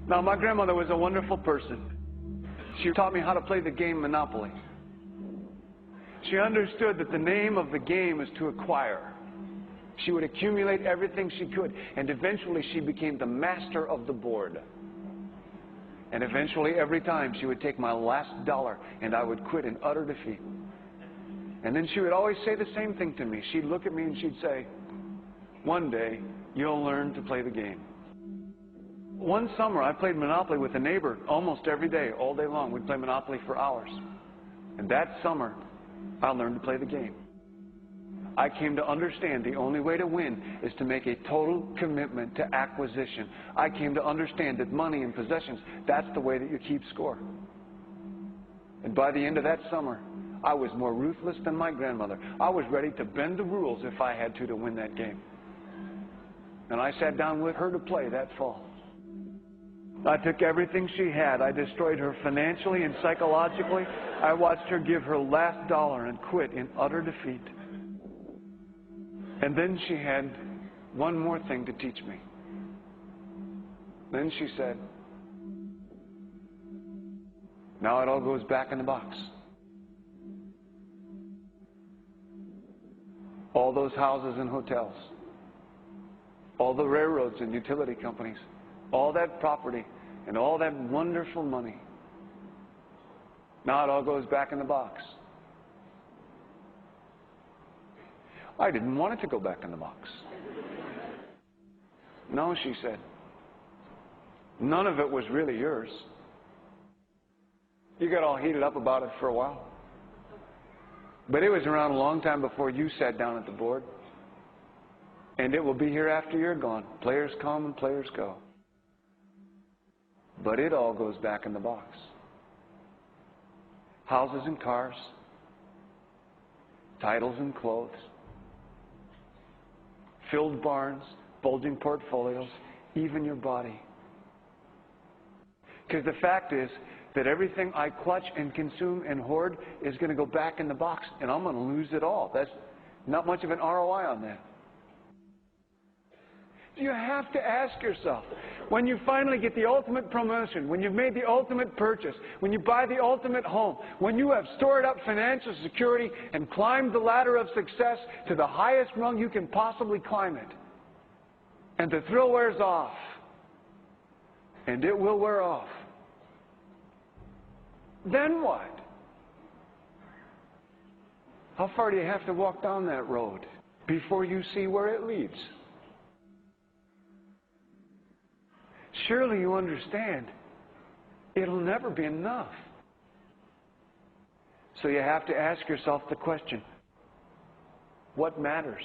Now, my grandmother was a wonderful person. She taught me how to play the game Monopoly. She understood that the name of the game is to acquire. She would accumulate everything she could, and eventually she became the master of the board. And eventually, every time, she would take my last dollar, and I would quit in utter defeat. And then she would always say the same thing to me. She'd look at me and she'd say, "One day, you'll learn to play the game." One summer, I played Monopoly with a neighbor almost every day, all day long. We'd play Monopoly for hours. And that summer, I learned to play the game. I came to understand the only way to win is to make a total commitment to acquisition. I came to understand that money and possessions, that's the way that you keep score. And by the end of that summer, I was more ruthless than my grandmother. I was ready to bend the rules if I had to win that game. And I sat down with her to play that fall. I took everything she had. I destroyed her financially and psychologically. I watched her give her last dollar and quit in utter defeat. And then she had one more thing to teach me. Then she said, "Now it all goes back in the box." All those houses and hotels, all the railroads and utility companies, all that property and all that wonderful money. Now it all goes back in the box. I didn't want it to go back in the box. "No," she said. "None of it was really yours. You got all heated up about it for a while. But it was around a long time before you sat down at the board. And it will be here after you're gone. Players come and players go. But it all goes back in the box. Houses and cars, titles and clothes, filled barns, bulging portfolios, even your body. Because the fact is that everything I clutch and consume and hoard is going to go back in the box, and I'm going to lose it all. That's not much of an ROI on that. You have to ask yourself, when you finally get the ultimate promotion, when you've made the ultimate purchase, when you buy the ultimate home, when you have stored up financial security and climbed the ladder of success to the highest rung you can possibly climb it, and the thrill wears off, and it will wear off, then what? How far do you have to walk down that road before you see where it leads? Surely you understand, it'll never be enough. So you have to ask yourself the question, what matters?